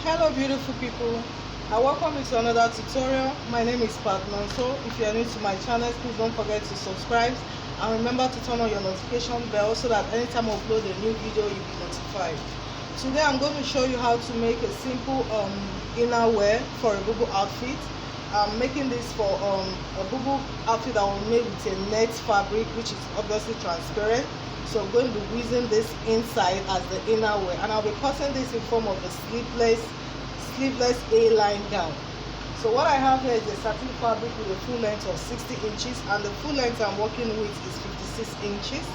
Hello beautiful people, I welcome you to another tutorial. My name is Partner. So if you are new to my channel, please don't forget to subscribe and remember to turn on your notification bell so that anytime I upload a new video you'll be notified. Today I'm going to show you how to make a simple inner wear for a boubou outfit. I'm making this for a boubou outfit that will be made with a net fabric, which is obviously transparent. So I'm going to be using this inside as the inner wear, and I'll be cutting this in form of a sleeveless A-line gown. So what I have here is a satin fabric with a full length of 60 inches, and the full length I'm working with is 56 inches.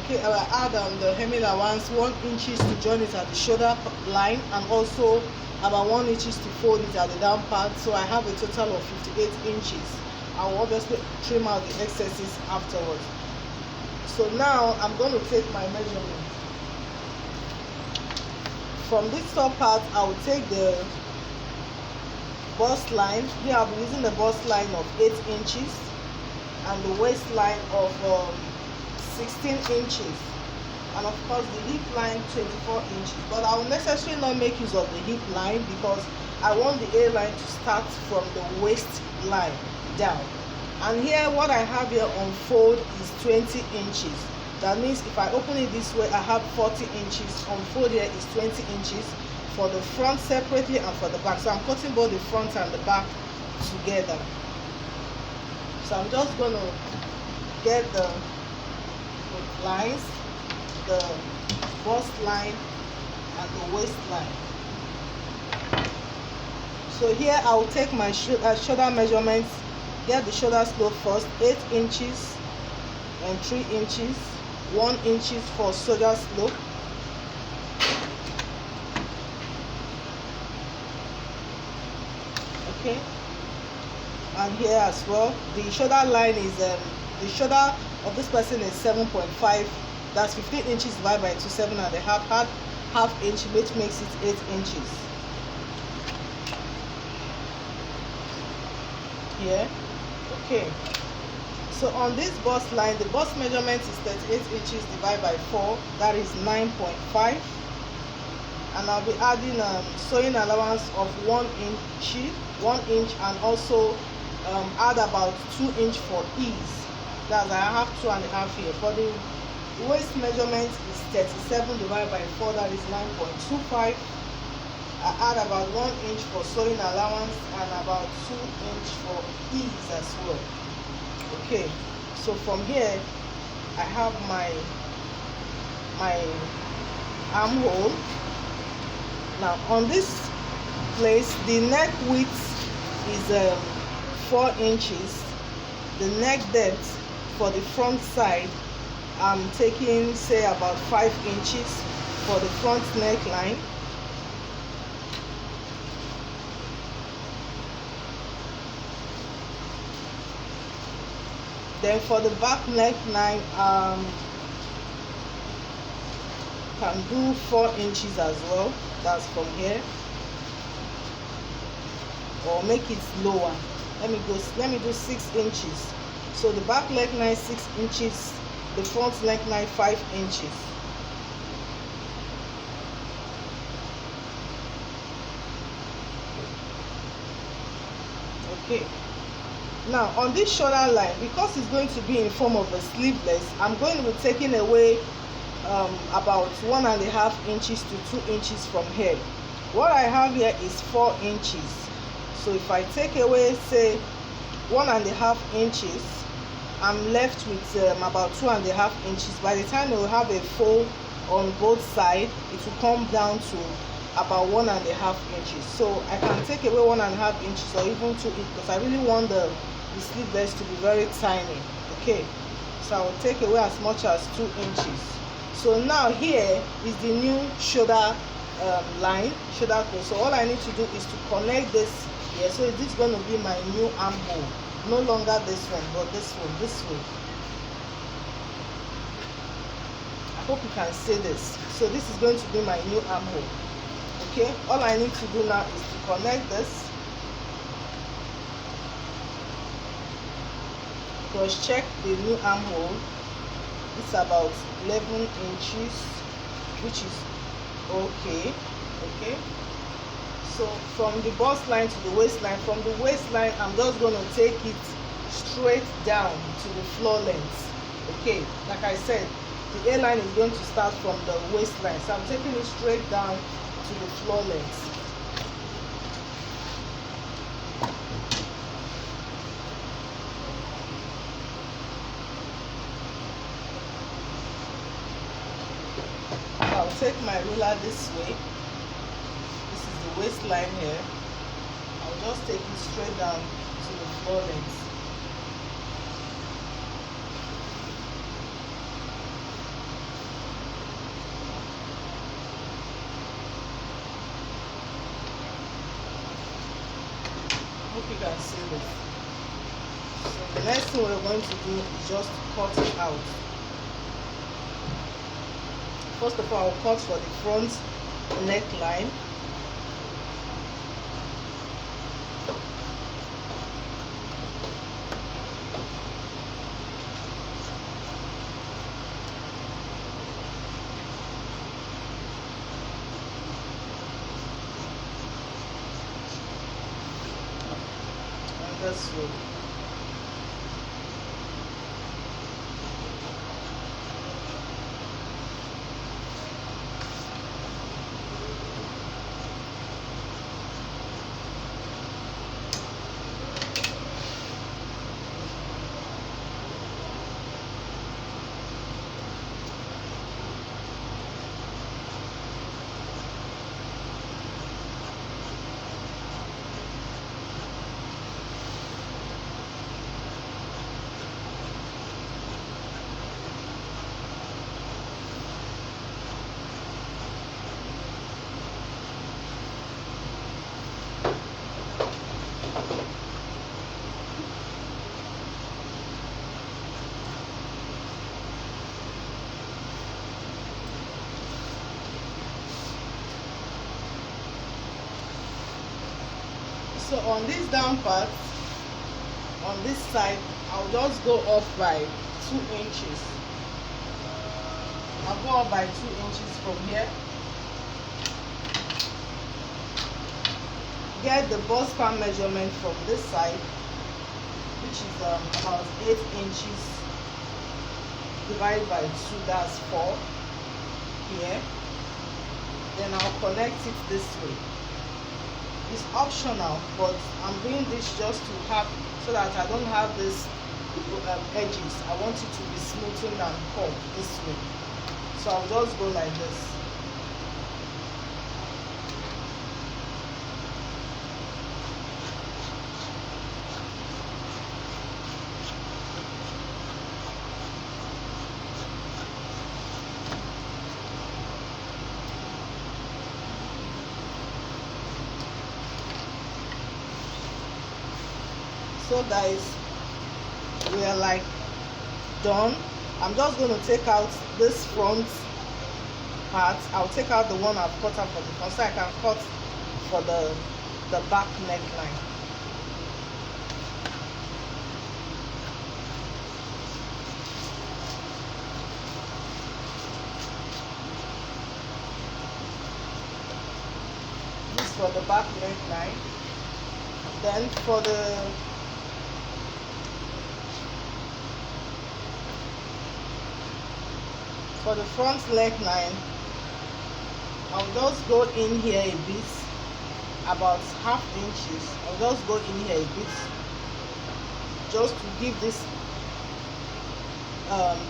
Okay, I will add the hemming allowance 1 inches to join it at the shoulder line, and also about 1 inches to fold it at the down part. So I have a total of 58 inches. I will obviously trim out the excesses afterwards. So now I'm going to take my measurement. From this top part, I will take the bust line. Here I'll be using the bust line of 8 inches and the waistline of 16 inches, and of course the hip line 24 inches. But I will necessarily not make use of the hip line because I want the A line to start from the waistline down. And here what I have here on fold is 20 inches. That means if I open it this way, I have 40 inches. On fold here is 20 inches for the front separately and for the back. So I'm cutting both the front and the back together. So I'm just going to get the lines, the bust line and the waistline. So here I will take my shoulder measurements. Get the shoulder slope first, 8 inches and 3 inches, 1 inch for shoulder slope. Okay, and here as well, the shoulder line is the shoulder of this person is 7.5. That's 15 inches divided by 2, 7.5, half inch, which makes it 8 inches. Here. Okay, so on this bust line, the bust measurement is 38 inches divided by 4, that is 9.5, and I'll be adding sewing allowance of 1 inch, and also add about 2 inch for ease. That's I have 2.5 here. For the waist measurement is 37 divided by 4, that is 9.25. I add about 1 inch for sewing allowance and about 2 inch for ease as well. Okay, so from here I have my armhole. Now on this place, the neck width is 4 inches. The neck depth for the front side, I'm taking say about 5 inches for the front neckline. Then for the back neckline, can do 4 inches as well. That's from here, or make it lower. Let me do 6 inches. So the back neckline 6 inches, the front neckline 5 inches. Okay. Now on this shoulder line, because it's going to be in form of a sleeveless, I'm going to be taking away about 1.5 inches to 2 inches from here. What I have here is 4 inches. So if I take away say 1.5 inches, I'm left with about 2.5 inches. By the time we'll have a fold on both sides, it will come down to about 1.5 inches. So I can take away 1.5 inches or even 2 inches because I really want the sleeveless to be very tiny. Okay, so I will take away as much as 2 inches. So now here is the new shoulder line, shoulder close. So all I need to do is to connect this here. So this is going to be my new armhole, no longer this one but this one, this way. I hope you can see this. So this is going to be my new armhole. Okay, all I need to do now is to connect this. Cross check the new armhole. It's about 11 inches, which is okay. So from the bust line to the waistline, from the waistline I'm just going to take it straight down to the floor length. Okay, like I said, the A line is going to start from the waistline, so I'm taking it straight down to the floor length. So I'll take my ruler this way. This is the waistline here. I'll just take it straight down to the floor length. Hope you can see this. So the next thing we're going to do is just cut it out. First of all, I'll cut for the front neckline. This way. So on this down part, on this side, I'll just go up by 2 inches. I'll go up by 2 inches from here. Get the bust span measurement from this side, which is about 8 inches divided by 2, that's 4 here. Then I'll connect it this way. It's optional, but I'm doing this just to have, so that I don't have this edges. I want it to be smoothened and curved this way. So I'll just go like this. So guys, we are like done. I'm just going to take out this front part. I'll take out the one I've cut out for the front, so I can cut for the back neckline. This for the back neckline. Then for the front neckline, I'll just go in here a bit, about ½ inches. I'll just go in here a bit, just to give this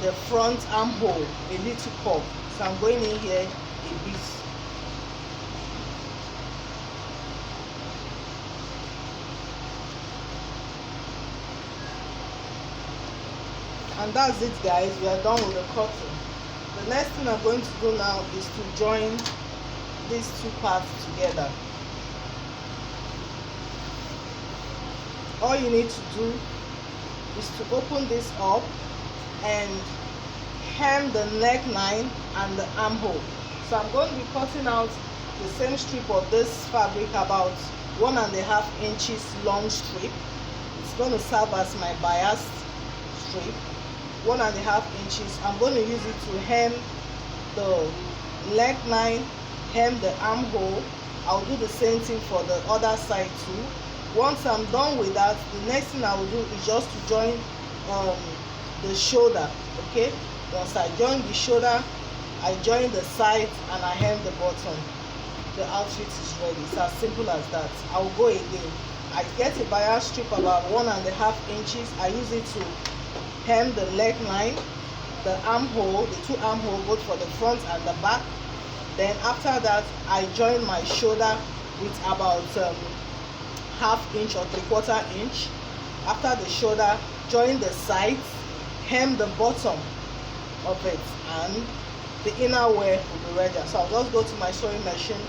the front armhole a little curve. So I'm going in here a bit. And that's it guys, we are done with the cutting. The next thing I'm going to do now is to join these two parts together. All you need to do is to open this up and hem the neckline and the armhole. So I'm going to be cutting out the same strip of this fabric, about 1½ inches long strip. It's going to serve as my bias strip. 1½ inches. I'm going to use it to hem the neckline, hem the armhole, I'll do the same thing for the other side too. Once I'm done with that, the next thing I will do is just to join the shoulder. Okay, once I join the shoulder, I join the side and I hem the bottom. The outfit is ready. It's as simple as that. I will go again. I get a bias strip about 1.5 inches. I use it to hem the neckline, the armhole, the two armhole, both for the front and the back. Then after that, I join my shoulder with about 1/2 inch or 3/4 inch. After the shoulder, join the sides, hem the bottom of it, and the inner wear will be ready. So I'll just go to my sewing machine,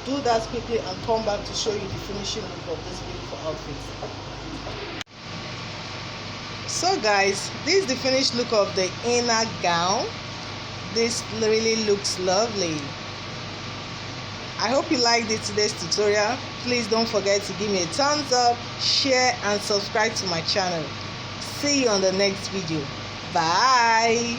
do that quickly, and come back to show you the finishing look of this beautiful outfit. So guys, this is the finished look of the inner gown. This really looks lovely. I hope you liked today's tutorial. Please don't forget to give me a thumbs up, share, and subscribe to my channel. See you on the next video. Bye.